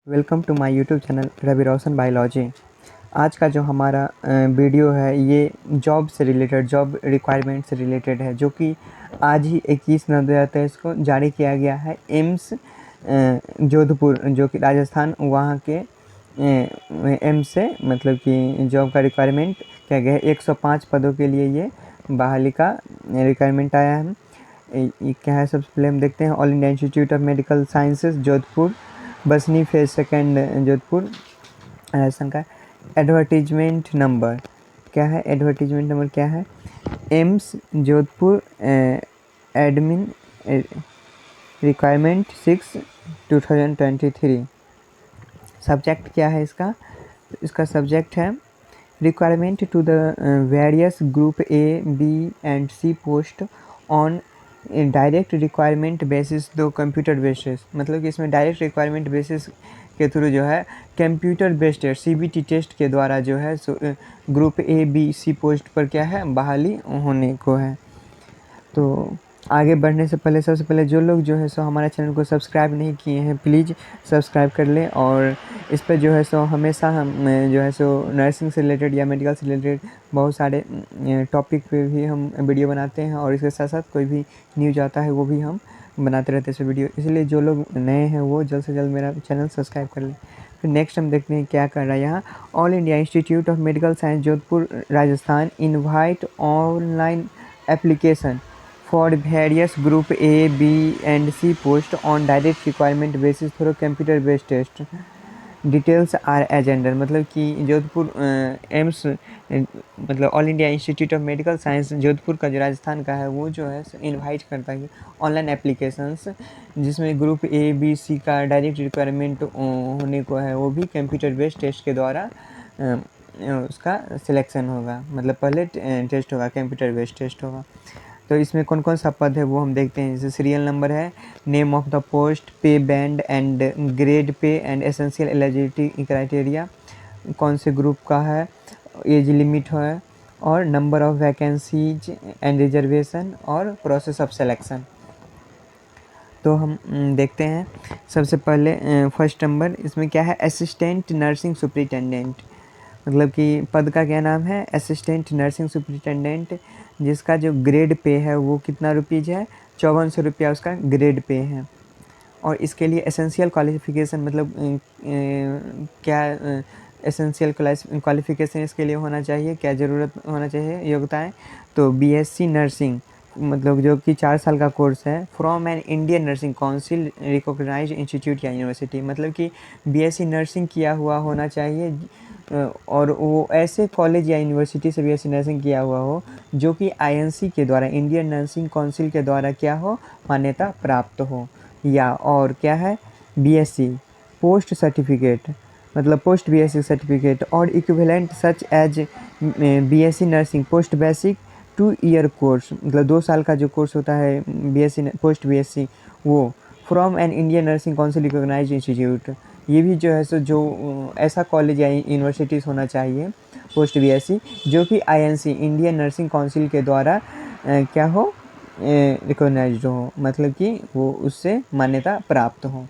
Welcome to my YouTube channel Ravi Roshan biology. आज का जो हमारा वीडियो है ये जॉब से रिलेटेड, जॉब रिक्वायरमेंट से रिलेटेड है, जो कि आज ही 21/9/2023 को जारी किया गया है। एम्स जोधपुर, जो कि राजस्थान, वहाँ के एम्स से मतलब कि जॉब का रिक्वायरमेंट किया गया है। 105 पदों के लिए ये बहाली का रिक्वायरमेंट आया है। ये क्या है, सबसे पहले हम देखते हैं। All India institute of medical sciences Jodhpur, बसनी फेज सेकेंड जोधपुर, राजस्थान का। एडवर्टीजमेंट नंबर क्या है? एडवर्टीजमेंट नंबर क्या है? AIIMS Jodhpur admin requirement 6/2023। Subject क्या है इसका? इसका सब्जेक्ट है requirement to the various group A, B and C post on direct requirement basis, दो कंप्यूटर बेसिस। मतलब कि इसमें डायरेक्ट रिक्वायरमेंट बेसिस के थ्रू जो है कंप्यूटर बेस्ड सीबीटी टेस्ट के द्वारा जो है group A, B, C post पर क्या है, बहाली होने को है। तो आगे बढ़ने से पहले सबसे पहले जो लोग जो है सो हमारे चैनल को सब्सक्राइब नहीं किए हैं, प्लीज़ सब्सक्राइब कर लें। और इस पर जो है सो हमेशा हम जो है सो नर्सिंग से रिलेटेड या मेडिकल से रिलेटेड बहुत सारे टॉपिक पे भी हम वीडियो बनाते हैं, और इसके साथ साथ कोई भी न्यूज आता है वो भी हम बनाते रहते हैं इस वीडियो। इसलिए जो लोग नए हैं वो जल्द से जल्द मेरा चैनल सब्सक्राइब कर लें। फिर नेक्स्ट हम देखते हैं क्या कर रहा है यहाँ। All India institute of medical science Jodhpur Rajasthan invite online application for various group A, B and C post on direct requirement basis through computer based test. Details are as under. मतलब कि जोधपुर एम्स मतलब all India institute of medical science Jodhpur का जो राजस्थान का है वो जो है इनवाइट करता है ऑनलाइन एप्लीकेशंस, जिसमें ग्रुप ए, बी, सी का डायरेक्ट रिक्वायरमेंट होने को है, वो भी कंप्यूटर बेस्ड टेस्ट के द्वारा उसका सिलेक्शन होगा। मतलब पहले टेस्ट होगा, कंप्यूटर बेस्ड टेस्ट होगा। तो इसमें कौन कौन सा पद है वो हम देखते हैं। जैसे सीरियल नंबर है, नेम ऑफ द पोस्ट, पे band and grade pay and essential eligibility criteria, कौन से ग्रुप का है, एज लिमिट है, और number of vacancies and reservation, और प्रोसेस ऑफ सिलेक्शन। तो हम देखते हैं। सबसे पहले फर्स्ट नंबर इसमें क्या है, असिस्टेंट नर्सिंग सुपरिटेंडेंट। मतलब कि पद का क्या नाम है, असिस्टेंट नर्सिंग सुपरिटेंडेंट, जिसका जो ग्रेड पे है वो कितना रुपीज़ है, 5400 रुपया उसका ग्रेड पे है। और इसके लिए एसेंशियल क्वालिफ़िकेशन मतलब क्या एसेंशियल क्वालिफ़िकेशन इसके लिए होना चाहिए, क्या ज़रूरत होना चाहिए, योग्यताएं। तो बीएससी नर्सिंग मतलब जो कि 4 साल का कोर्स है, from an Indian nursing council recognised institute या यूनिवर्सिटी। मतलब कि बीएससी नर्सिंग किया हुआ होना चाहिए, और वो ऐसे कॉलेज या यूनिवर्सिटी से बीएससी नर्सिंग किया हुआ हो जो कि आईएनसी के द्वारा, इंडियन नर्सिंग काउंसिल के द्वारा क्या हो, मान्यता प्राप्त हो। या और क्या है, बीएससी पोस्ट सर्टिफिकेट मतलब पोस्ट बीएससी सर्टिफिकेट, और equivalent such as BSc nursing post basic 2 year course, मतलब 2 साल का जो कोर्स होता है बीएससी पोस्ट बीएससी, वो from an Indian nursing council recognised institute. ये भी जो है सो जो ऐसा कॉलेज या यूनिवर्सिटीज़ होना चाहिए पोस्ट बीएससी जो कि आईएनसी इंडियन नर्सिंग काउंसिल के द्वारा क्या हो, रिकॉग्नाइज्ड हो, मतलब कि वो उससे मान्यता प्राप्त हो।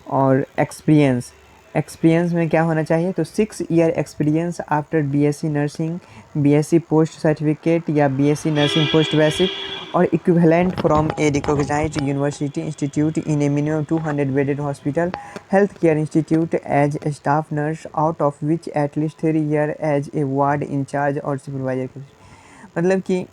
और एक्सपीरियंस, एक्सपीरियंस में क्या होना चाहिए, तो 6 year experience after BSc nursing, BSc post certificate या बीएससी नर्सिंग पोस्ट बेसिक, और equivalent from a recognised university institute in a minimum 200 bedded hospital health care institute as a staff nurse, out of which at least 3 year as a ward in charge और supervisor. मतलब कि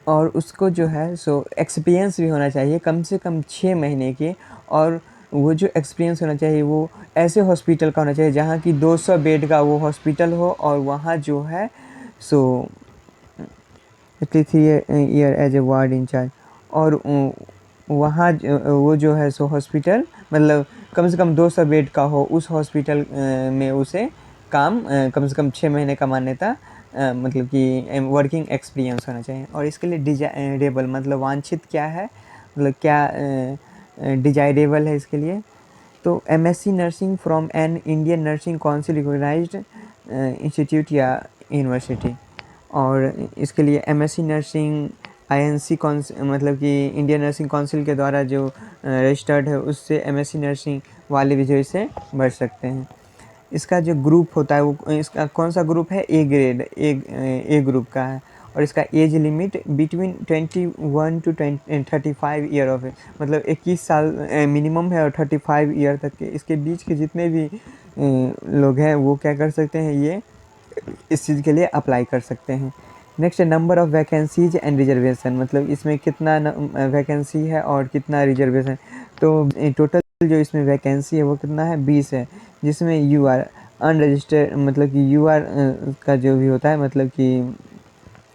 और उसको जो है so experience भी होना चाहिए कम से कम 6 महीने के, और वो जो एक्सपीरियंस होना चाहिए वो ऐसे हॉस्पिटल का होना चाहिए जहाँ की 200 बेड का वो हॉस्पिटल हो, और वहाँ जो है सो at least 3 year as a ward in charge, और वहाँ वो जो है सो हॉस्पिटल मतलब कम से कम 200 बेड का हो, उस हॉस्पिटल में उसे काम कम से कम 6 महीने का मान्यता मतलब कि वर्किंग एक्सपीरियंस होना चाहिए। और इसके लिए डिजायरेबल मतलब वांछित क्या है, मतलब क्या डिजायरेबल है इसके लिए, तो MSc nursing from an Indian nursing council recognised institute या यूनिवर्सिटी। और इसके लिए एमएससी नर्सिंग INC मतलब कि इंडियन नर्सिंग काउंसिल के द्वारा जो रजिस्टर्ड है उससे MSc नर्सिंग वाले भी जो इसे भर सकते हैं। इसका जो ग्रुप होता है वो इसका कौन सा ग्रुप है, ए ग्रेड, ए ग्रुप का है। और इसका age limit between 21 to 35 year of है, मतलब 21 साल मिनिमम है और 35 ईयर तक के इसके बीच के जितने भी लोग हैं वो क्या कर सकते हैं, ये इस चीज़ के लिए अप्लाई कर सकते हैं। Next number of vacancies and reservation, मतलब इसमें कितना वैकेंसी है और कितना रिजर्वेशन। तो टोटल जो इसमें वैकेंसी है वो कितना है, 20 है, जिसमें यू आर अनरजिस्टर्ड, मतलब कि यू आर का जो भी होता है, मतलब कि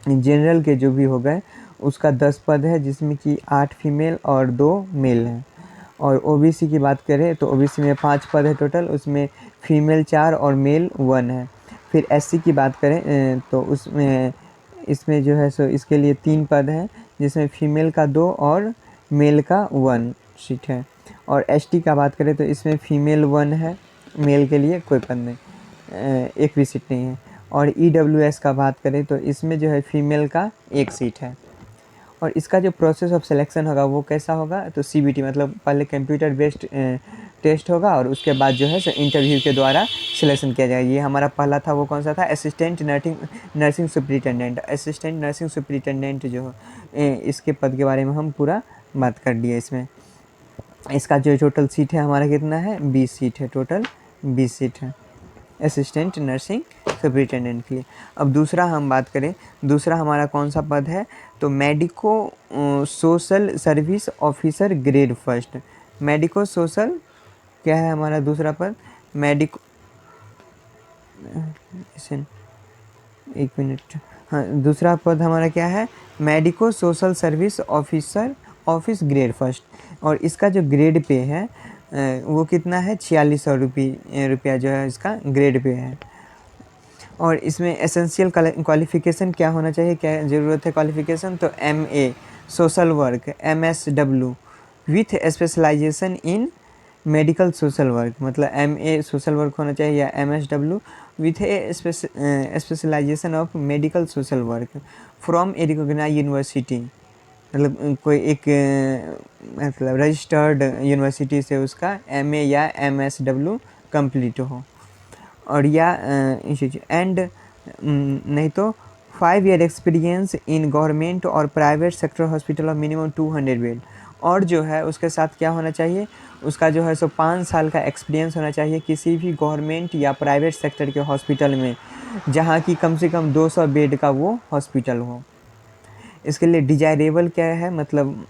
जनरल के जो भी हो गए उसका 10 पद है, जिसमें कि 8 फीमेल और 2 मेल हैं। और OBC की बात करें तो OBC में 5 पद है टोटल, उसमें फीमेल 4 और मेल 1 है। फिर SC की बात करें तो उसमें इसमें जो है सो इसके लिए 3 पद हैं, जिसमें फीमेल का 2 और मेल का 1 सीट है। और ST का बात करें तो इसमें फीमेल 1 है, मेल के लिए कोई पद नहीं, एक भी सीट नहीं है। और EWS का बात करें तो इसमें जो है फीमेल का 1 सीट है। और इसका जो प्रोसेस ऑफ सिलेक्शन होगा वो कैसा होगा, तो CBT मतलब पहले कंप्यूटर बेस्ड टेस्ट होगा और उसके बाद जो है सो इंटरव्यू के द्वारा सिलेक्शन किया जाएगा। ये हमारा पहला था वो कौन सा था, assistant nursing superintendent. Assistant nursing superintendent जो इसके पद के बारे में हम पूरा बात कर लिए। इसमें इसका जो टोटल सीट है हमारा कितना है, 20 सीट है, टोटल 20 सीट है असिस्टेंट नर्सिंग सुपरिटेंडेंट के लिए। अब दूसरा हम बात करें, दूसरा हमारा कौन सा पद है, तो medico social service officer grade first. Medico social क्या है हमारा दूसरा पद, मेडिको, एक मिनट, हाँ दूसरा पद हमारा क्या है, medico social service officer office grade first. और इसका जो ग्रेड पे है वो कितना है, 4600 रुपया जो है इसका ग्रेड पे है। और इसमें एसेंशियल क्वालिफ़िकेशन क्या होना चाहिए, क्या ज़रूरत है क्वालिफ़िकेशन, तो MA social work MSW with specialisation in medical social work, मतलब MA सोशल वर्क होना चाहिए या MSW with a specialisation of medical social work from a recognised university, मतलब कोई एक मतलब रजिस्टर्ड यूनिवर्सिटी से उसका MA या MSW कंप्लीट हो। और या एंड नहीं तो 5 ईयर एक्सपीरियंस इन गवर्नमेंट और private sector hospital of minimum 200 bed. और जो है उसके साथ क्या होना चाहिए, उसका जो है सो 5 साल का एक्सपीरियंस होना चाहिए किसी भी गवर्नमेंट या प्राइवेट सेक्टर के हॉस्पिटल में जहाँ की कम से कम 200 बेड का वो हॉस्पिटल हो। इसके लिए डिजायरेबल क्या है, मतलब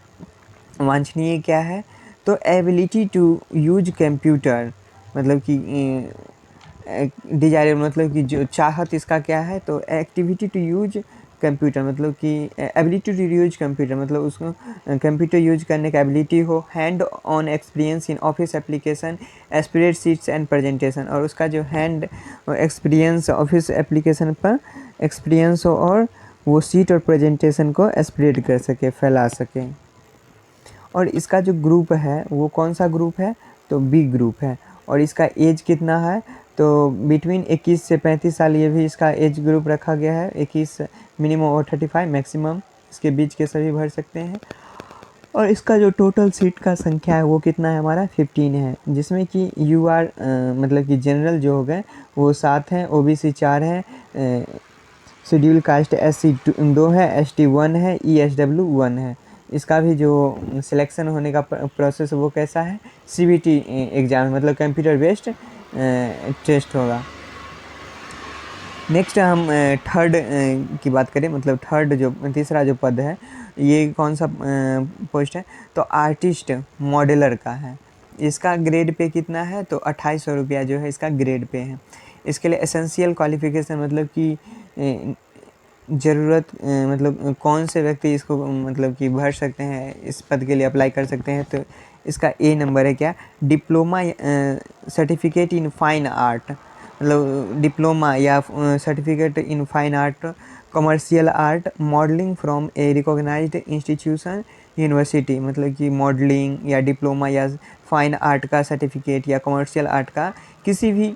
वांछनीय क्या है, तो एबिलिटी टू यूज कंप्यूटर, मतलब कि डिजायरेबल मतलब कि जो चाहत इसका क्या है, तो एक्टिविटी टू यूज कंप्यूटर, मतलब कि एबिलिटी टू यूज कंप्यूटर, मतलब उसको कंप्यूटर यूज करने का एबिलिटी हो। Hand on experience in office application spread sheets and presentation, और उसका जो हैंड एक्सपीरियंस ऑफिस एप्लीकेशन पर एक्सपीरियंस हो और वो सीट और प्रेजेंटेशन को स्प्रेड कर सके, फैला सके। और इसका जो ग्रुप है वो कौन सा ग्रुप है, तो B ग्रुप है। और इसका एज कितना है, तो बिटवीन 21 से 35 साल ये भी इसका एज ग्रुप रखा गया है। 21 मिनिमम और 35 मैक्सिमम, इसके बीच के सभी भर सकते हैं। और इसका जो टोटल सीट का संख्या है वो कितना है हमारा, 15 है, जिसमें कि UR मतलब कि जनरल जो हो गए वो 7 हैं, OBC 4 है, शेड्यूल कास्ट SC 2 है, ST 1 है, ESW 1 है। इसका भी जो सिलेक्शन होने का प्रोसेस वो कैसा है, CBT एग्ज़ाम, मतलब कंप्यूटर बेस्ड टेस्ट होगा। नेक्स्ट हम थर्ड की बात करें, मतलब थर्ड जो तीसरा जो पद है ये कौन सा पोस्ट है, तो आर्टिस्ट मॉडलर का है। इसका ग्रेड पे कितना है, तो 2800 रुपया जो है इसका ग्रेड पे है। इसके लिए एसेंशियल क्वालिफ़िकेशन मतलब कि ज़रूरत मतलब कौन से व्यक्ति इसको मतलब कि भर सकते हैं, इस पद के लिए अप्लाई कर सकते हैं, तो इसका A नंबर है क्या, diploma certificate in fine art, मतलब डिप्लोमा या certificate in fine art, commercial art, modelling from a recognised institution university, मतलब कि मॉडलिंग या डिप्लोमा या फाइन आर्ट का सर्टिफिकेट या कमर्शियल आर्ट का किसी भी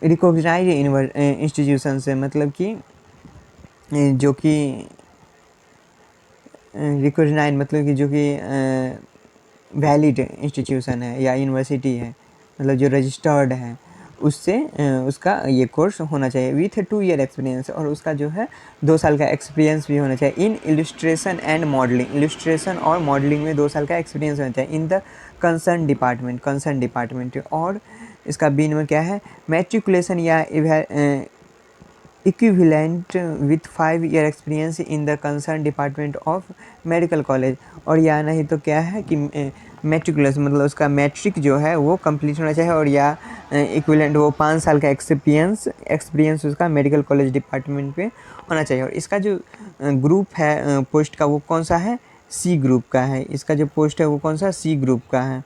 रिकॉग्नाइज्ड इंस्टीट्यूशन से, मतलब कि जो कि रिकॉग्नाइज मतलब कि जो कि वैलिड इंस्टीट्यूशन है या यूनिवर्सिटी है, मतलब जो रजिस्टर्ड है, उससे उसका ये कोर्स होना चाहिए विथ 2 ईयर एक्सपीरियंस, और उसका जो है 2 साल का एक्सपीरियंस भी होना चाहिए इन इलस्ट्रेशन एंड मॉडलिंग। इलस्ट्रेशन और मॉडलिंग में 2 साल का एक्सपीरियंस होना चाहिए इन द कंसर्न डिपार्टमेंट। और इसका बी नंबर क्या है, मैट्रिकुलेशन या equivalent with 5 year experience in the concern department of medical college. और या नहीं तो क्या है कि मैट्रिकुलेशन मतलब उसका मैट्रिक जो है वो कंप्लीट होना चाहिए, और या इक्विवेलेंट वो 5 साल का एक्सपीरियंस उसका मेडिकल कॉलेज डिपार्टमेंट पे होना चाहिए। और इसका जो ग्रुप है पोस्ट का वो कौन सा है, सी ग्रुप का है। इसका जो पोस्ट है वो कौन सा, सी ग्रुप का है।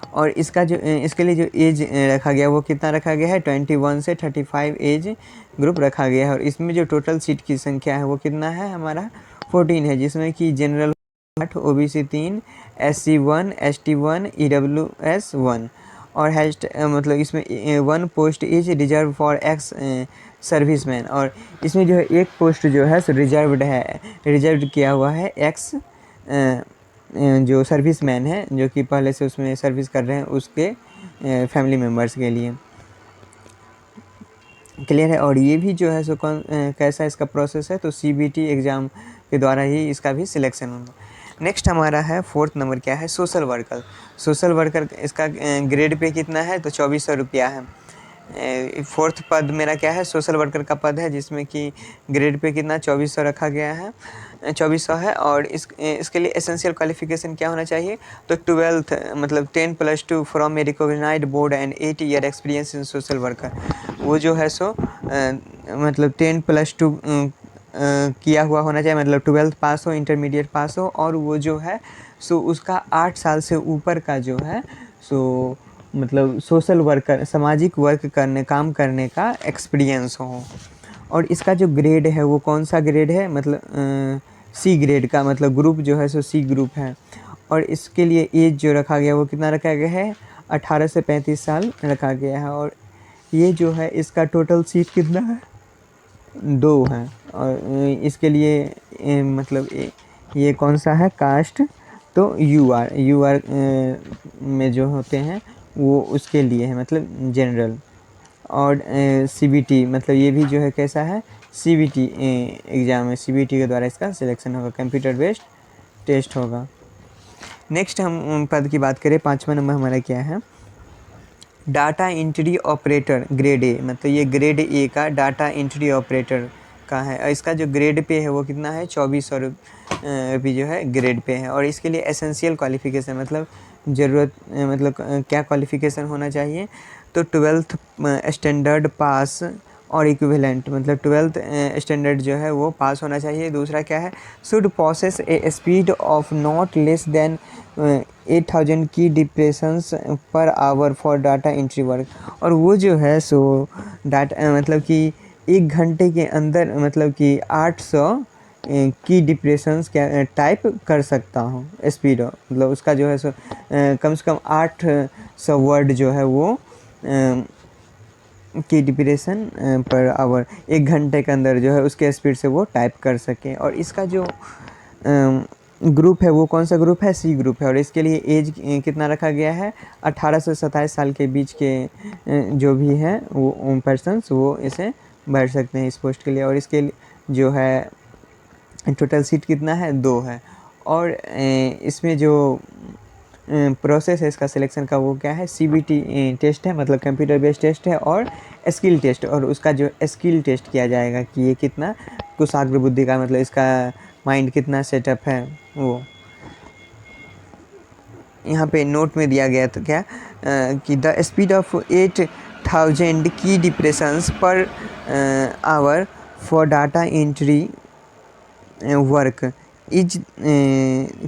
और इसका जो इसके लिए जो एज रखा गया वो कितना रखा गया है, 21 से 35 एज ग्रुप रखा गया है। और इसमें जो टोटल सीट की संख्या है वो कितना है हमारा 14 है, जिसमें कि general 8, OBC 3, SC 1, ST 1, EWS 1। और हैस्ट मतलब इसमें 1 post is reserve for ex serviceman. और इसमें जो है एक पोस्ट जो है रिजर्व किया हुआ है एक्स जो सर्विसमैन है, जो कि पहले से उसमें सर्विस कर रहे हैं, उसके फैमिली मेम्बर्स के लिए। क्लियर है। और ये भी जो है सो कैसा इसका प्रोसेस है, तो सीबीटी एग्ज़ाम के द्वारा ही इसका भी सिलेक्शन होगा। नेक्स्ट हमारा है 4th नंबर क्या है, सोशल वर्कर। सोशल वर्कर इसका ग्रेड पे कितना है, तो 2400 रुपया है। 4th पद मेरा क्या है, सोशल वर्कर का पद है, जिसमें कि ग्रेड पे कितना 2400 रखा गया है, 2400 है। और इसके लिए एसेंशियल क्वालिफिकेशन क्या होना चाहिए, तो 12th मतलब 10+2 from a recognised board and 8 year experience in social worker. वो जो है सो मतलब 10+2 किया हुआ होना चाहिए, मतलब 12th पास हो, इंटरमीडिएट पास हो, और वो जो है सो उसका 8 साल से ऊपर का जो है सो मतलब सोशल वर्कर सामाजिक वर्क काम करने का एक्सपीरियंस हो। और इसका जो ग्रेड है वो कौन सा ग्रेड है, मतलब सी ग्रेड का, मतलब ग्रुप जो है सो सी ग्रुप है। और इसके लिए एज जो रखा गया वो कितना रखा गया है, 18 से 35 साल रखा गया है। और ये जो है इसका टोटल सीट कितना है, 2 है। और इसके लिए मतलब ये कौन सा है कास्ट, तो यू आर में जो होते हैं वो उसके लिए है, मतलब जनरल। और सीबीटी मतलब ये भी जो है कैसा है, सीबीटी एग्ज़ाम में सीबीटी के द्वारा इसका सिलेक्शन होगा, कंप्यूटर बेस्ड टेस्ट होगा। नेक्स्ट हम पद की बात करें, 5वां नंबर हमारा क्या है, data entry operator grade A. मतलब ये ग्रेड ए का डाटा एंट्री ऑपरेटर का है। और इसका जो ग्रेड पे है वो कितना है, 2400 रुपये जो है ग्रेड पे है। और इसके लिए एसेंशियल क्वालिफ़िकेशन मतलब ज़रूरत मतलब क्या क्वालिफ़िकेशन होना चाहिए, तो 12th स्टैंडर्ड पास और इक्विवेलेंट, मतलब 12th स्टैंडर्ड जो है वो पास होना चाहिए। दूसरा क्या है, should process A speed of not less than 8000 की depressions per hour for data entry work. और वो जो है सो डाटा मतलब कि 1 घंटे के अंदर मतलब कि 800 की डिप्रेशंस क्या टाइप कर सकता हूँ स्पीड, मतलब उसका जो है सो कम से कम 800 वर्ड जो है वो की डिप्रेशन पर आवर 1 घंटे के अंदर जो है उसके स्पीड से वो टाइप कर सके। और इसका जो ग्रुप है वो कौन सा ग्रुप है, सी ग्रुप है। और इसके लिए एज कितना रखा गया है, 18 से 27 साल के बीच के जो भी हैं वो पर्सन्स वो इसे भर सकते हैं इस पोस्ट के लिए। और इसके लिए जो है टोटल सीट कितना है, 2 है। और इसमें जो प्रोसेस है इसका सिलेक्शन का वो क्या है, सीबीटी टेस्ट है, मतलब कंप्यूटर बेस्ड टेस्ट है, और स्किल टेस्ट। और उसका जो स्किल टेस्ट किया जाएगा कि ये कितना कुशाग्र बुद्धि का, मतलब इसका माइंड कितना सेटअप है वो यहाँ पे नोट में दिया गया। तो क्या कि द स्पीड ऑफ 8000 की depressions per hour for data entry work is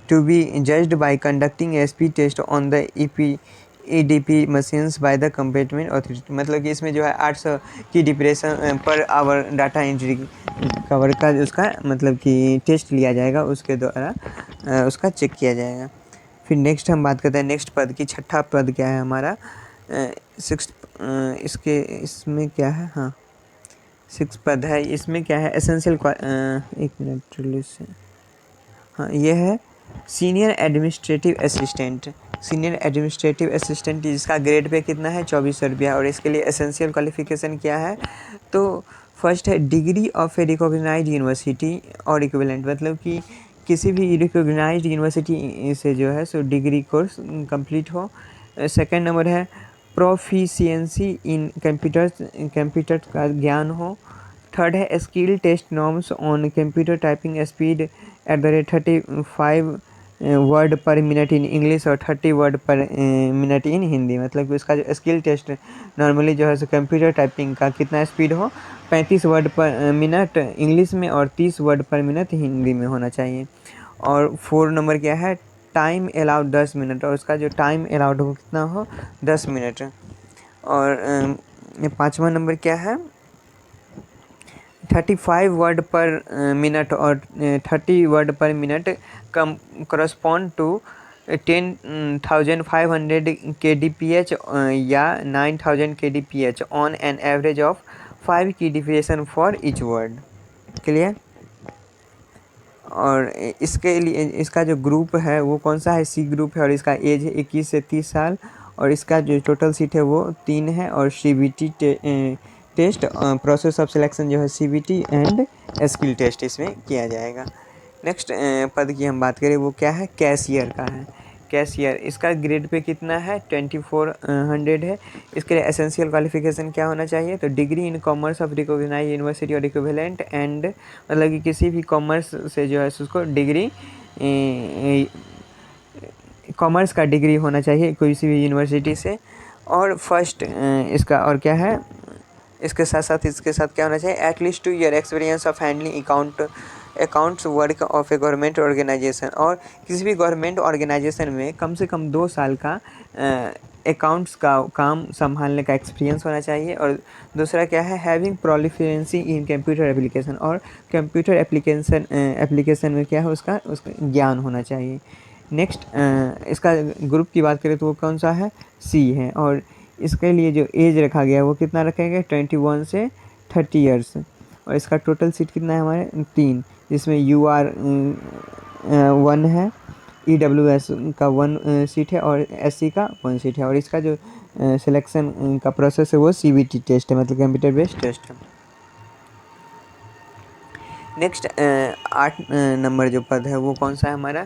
to be judged by conducting a speed test on the EDP machines by the competent authority। मतलब कि इसमें जो है 800 की depression per hour data entry cover का उसका मतलब कि टेस्ट लिया जाएगा, उसके द्वारा उसका चेक किया जाएगा। फिर नेक्स्ट हम बात करते हैं नेक्स्ट पद की। 6ठा पद क्या है हमारा, 6 इसमें क्या है, हाँ 6 पद है। इसमें क्या है, एसेंशियल एक मिनट रिलीज से हाँ, ये है senior administrative assistant. Senior administrative assistant जिसका ग्रेड पे कितना है 2400 रुपया, और इसके लिए एसेंशियल क्वालिफिकेशन क्या है, तो फर्स्ट है degree of a recognised university और इक्विवेलेंट, मतलब कि किसी भी रिकॉग्नाइज्ड यूनिवर्सिटी से जो है सो डिग्री कोर्स कंप्लीट हो। सेकंड नंबर है प्रोफिशिएंसी इन कंप्यूटर का ज्ञान हो। थर्ड है skill test norms on computer typing speed at the rate 35 word per minute in English और 30 वर्ड पर मिनट इन हिंदी, मतलब कि उसका जो स्किल टेस्ट नॉर्मली जो है सो कंप्यूटर टाइपिंग का कितना स्पीड हो, 35 वर्ड पर मिनट इंग्लिश में और 30 वर्ड पर मिनट हिंदी में होना चाहिए। और 4 नंबर क्या है टाइम अलाउड 10 मिनट, और उसका जो टाइम अलाउड हो कितना हो 10 मिनट। और 5वां नंबर क्या है 35 वर्ड पर मिनट और 30 वर्ड पर मिनट कम करस्पॉन्ड टू 10,500 kbph या 9,000 kbph on an average of 5 की definition for each word. Clear. और इसके लिए इसका जो ग्रुप है वो कौन सा है, सी ग्रुप है, और इसका एज है 21 से 30 साल, और इसका जो टोटल सीट है वो 3 है, और CBT test process of selection जो है CBT एंड स्किल टेस्ट इसमें किया जाएगा। नेक्स्ट पद की हम बात करें वो क्या है, कैशियर का है। कैशियर इसका ग्रेड पे कितना है 2400 है। इसके लिए एसेंशियल क्वालिफिकेशन क्या होना चाहिए, तो degree in commerce of recognised university और इक्विवेलेंट एंड, मतलब कि किसी भी कॉमर्स से जो है उसको डिग्री कॉमर्स का डिग्री होना चाहिए किसी भी यूनिवर्सिटी से। और फर्स्ट इसका और क्या है, इसके साथ क्या होना चाहिए, at least 2 year experience of handling accounts work of a government organisation, और किसी भी गवर्नमेंट ऑर्गेनाइजेशन में कम से कम 2 साल का अकाउंट्स का काम संभालने का एक्सपीरियंस होना चाहिए। और दूसरा क्या है हैविंग प्रोलिफरेंसी इन कंप्यूटर एप्लीकेशन, और कंप्यूटर एप्लीकेशन में क्या है उसका ज्ञान होना चाहिए। नेक्स्ट इसका ग्रुप की बात करें तो वो कौन सा है, सी है, और इसके लिए जो एज रखा गया है वो कितना रखा गया 21 से 30 ईयर्स, और इसका टोटल सीट कितना है हमारे 3, जिसमें UR 1 है, EWS का 1 सीट है, और SC का 1 सीट है, और इसका जो सिलेक्शन का प्रोसेस है वो CBT टेस्ट है, मतलब कंप्यूटर बेस्ड टेस्ट है। नेक्स्ट 8 नंबर जो पद है वो कौन सा है हमारा,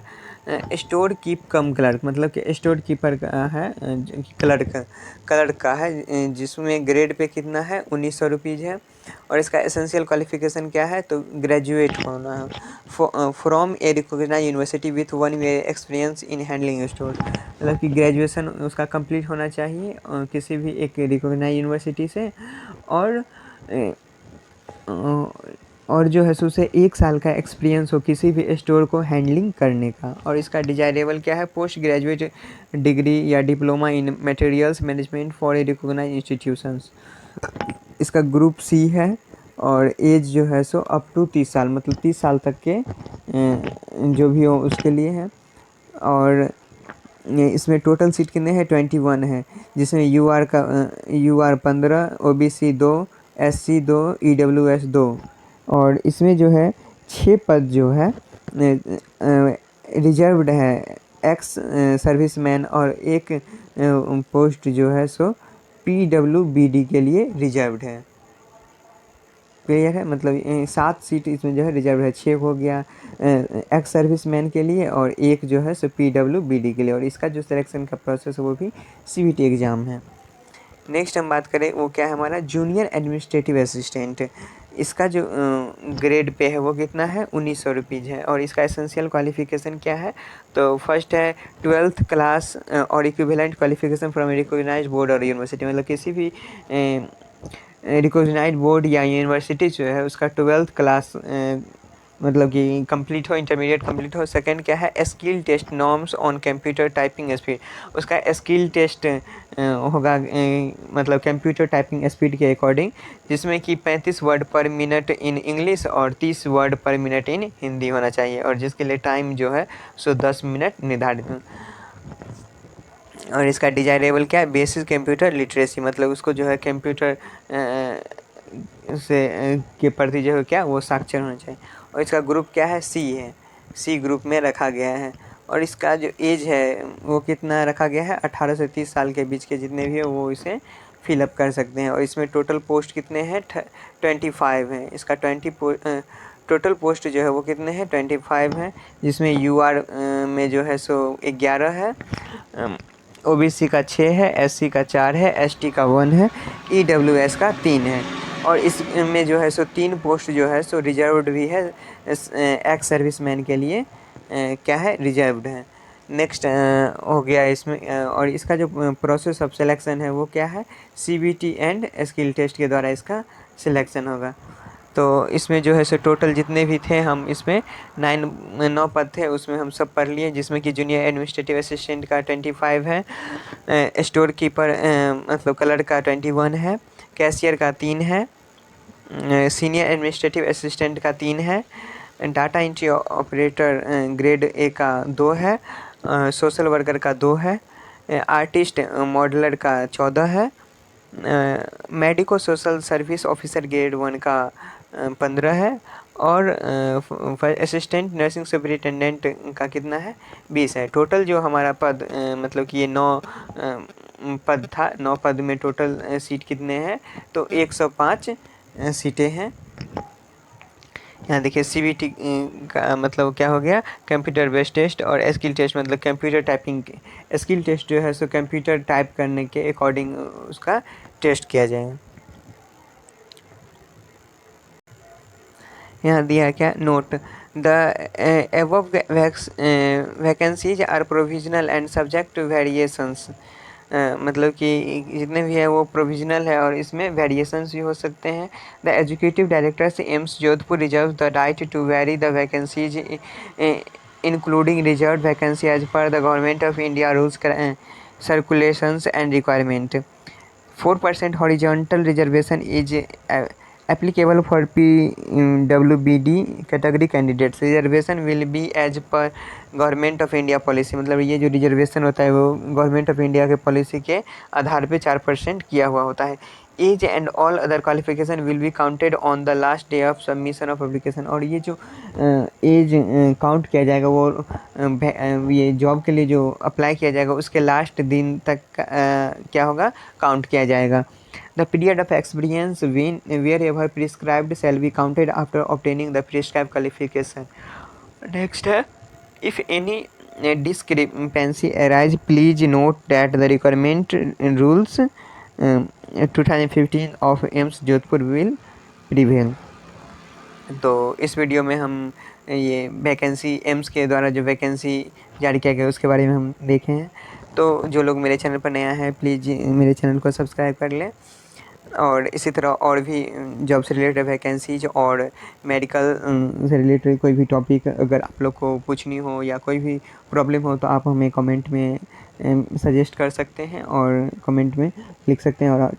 स्टोर कीप कम क्लर्क, मतलब कि स्टोर कीपर का है, क्लर्क का है, जिसमें ग्रेड पे कितना है 1900 रुपीज़ है, और इसका एसेंशियल क्वालिफिकेशन क्या है, तो ग्रेजुएट होना है from a recognised university with 1 year experience in handling store, मतलब कि ग्रेजुएशन उसका कंप्लीट होना चाहिए किसी भी एक रिकॉग्नाइज्ड यूनिवर्सिटी से, और और जो है सो उसे 1 साल का एक्सपीरियंस हो किसी भी स्टोर को हैंडलिंग करने का। और इसका डिजायरेबल क्या है, पोस्ट ग्रेजुएट डिग्री या diploma in materials management for a recognised institutions. इसका ग्रुप सी है, और एज जो है सो अप टू 30 साल, मतलब 30 साल तक के जो भी हो उसके लिए है। और इसमें टोटल सीट कितने हैं 21 है, जिसमें UR 15, OBC 2, SC 2, EWS 2, और इसमें जो है 6 पद जो है रिजर्व्ड है एक्स सर्विसमैन, और एक पोस्ट जो है सो PWBD के लिए रिजर्व्ड है। क्लियर है, मतलब 7 सीट इसमें जो है रिजर्व है, 6 हो गया एक्स सर्विसमैन के लिए, और एक जो है सो PWBD के लिए, और इसका जो सिलेक्शन का प्रोसेस है वो भी CBT एग्ज़ाम है। नेक्स्ट हम बात करें वो क्या है हमारा जूनियर एडमिनिस्ट्रेटिव असिस्टेंट। इसका जो ग्रेड पे है वो कितना है 1900 रुपीज़ है, और इसका एसेंशियल क्वालिफिकेशन क्या है, तो फर्स्ट है 12th क्लास और equivalent qualification from recognised board और यूनिवर्सिटी, मतलब किसी भी रिकॉग्नाइज्ड बोर्ड या यूनिवर्सिटी जो है उसका 12th क्लास मतलब कि कंप्लीट हो, इंटरमीडिएट कंप्लीट हो। सेकंड क्या है skill test norms on computer typing speed, उसका स्किल टेस्ट होगा मतलब कंप्यूटर टाइपिंग स्पीड के अकॉर्डिंग, जिसमें कि 35 word per minute in English और 30 वर्ड पर मिनट इन हिंदी होना चाहिए, और जिसके लिए टाइम जो है सो 10 मिनट निर्धारित है। और इसका डिजायरेबल क्या है बेसिक कंप्यूटर लिटरेसी, मतलब उसको जो है कंप्यूटर से के प्रति जो है क्या वो साक्षर होना चाहिए। और इसका ग्रुप क्या है सी है, सी ग्रुप में रखा गया है। और इसका जो एज है वो कितना रखा गया है, 18 से 30 साल के बीच के जितने भी है वो इसे फिलअप कर सकते हैं। और इसमें टोटल पोस्ट कितने हैं, 25 हैं। इसका टोटल पोस्ट जो है वो कितने हैं, 25 हैं, जिसमें यूआर में जो है सो 11 है, ओबीसी का 6 है, एससी का 4 है, एसटी का 1 है, ईडब्ल्यूएस का 3 है। और इसमें जो है सो 3 पोस्ट जो है सो रिजर्व्ड भी है, एक्स सर्विसमैन के लिए क्या है, रिजर्व्ड है। नेक्स्ट हो गया इसमें और इसका जो प्रोसेस ऑफ सिलेक्शन है वो क्या है, सीबीटी एंड स्किल टेस्ट के द्वारा इसका सिलेक्शन होगा। तो इसमें जो है सो टोटल जितने भी थे हम इसमें 9 पद थे, उसमें हम सब पढ़ लिए, जिसमें कि जूनियर एडमिनिस्ट्रेटिव असिस्टेंट का 25 है, स्टोर कीपर मतलब क्लर्क का 21 है, कैशियर का 3 है, सीनियर एडमिनिस्ट्रेटिव असिस्टेंट का 3 है, data entry operator grade A का 2 है, सोशल वर्कर का 2 है, आर्टिस्ट मॉडलर का 14 है, medico social service officer grade 1 का 15 है, और असिस्टेंट नर्सिंग सुपरिटेंडेंट का कितना है, 20 है। टोटल जो हमारा पद मतलब कि ये 9 पद था, 9 पद में टोटल सीट कितने हैं, तो 105 सीटें हैं। यहाँ देखिए सीबीटी का मतलब क्या हो गया, कंप्यूटर बेस्ड टेस्ट, और स्किल टेस्ट मतलब कंप्यूटर टाइपिंग। स्किल टेस्ट जो है सो कंप्यूटर टाइप करने के अकॉर्डिंग उसका टेस्ट किया जाएगा। यहाँ दिया क्या, note the above vacancies are provisional and subject to variations. मतलब कि जितने भी है वो प्रोविजनल है और इसमें वेरिएशंस भी हो सकते हैं। द एजुकेटिव डायरेक्टर से AIIMS Jodhpur reserve the right to vary the vacancies including reserve vacancy as per the government of India rules circulations and requirement. 4% horizontal reservation is applicable for PWBD category candidates. Reservation will be as per government of India policy. मतलब ये जो reservation होता है वो government of India के policy के आधार पे 4% किया हुआ होता है। Age and all other qualification will be counted on the last day of submission of application. और ये जो एज काउंट किया जाएगा वो ये जॉब के लिए जो अप्लाई किया जाएगा उसके लास्ट दिन तक क्या होगा, काउंट किया जाएगा। The period of experience wherever prescribed shall be counted after obtaining the prescribed qualification. Next है, if any discrepancy arise, please note that the requirement rules 2015 of AIIMS Jodhpur will prevail. तो इस video में हम ये vacancy AIIMS के द्वारा जो vacancy जारी किया गया उसके बारे में हम देखे हैं। तो जो लोग मेरे चैनल पर नया है प्लीज़ मेरे चैनल को सब्सक्राइब कर लें, और इसी तरह और भी जॉब से रिलेटेड वैकेंसीज और मेडिकल से रिलेटेड कोई भी टॉपिक अगर आप लोग को पूछनी हो या कोई भी प्रॉब्लम हो तो आप हमें कमेंट में सजेस्ट कर सकते हैं और कमेंट में लिख सकते हैं, और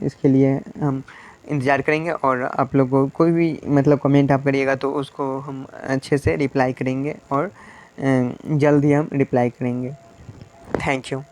इसके लिए हम इंतज़ार करेंगे। और आप लोग को कोई भी मतलब कमेंट आप करिएगा तो उसको हम अच्छे से रिप्लाई करेंगे और जल्द ही हम रिप्लाई करेंगे। Thank you.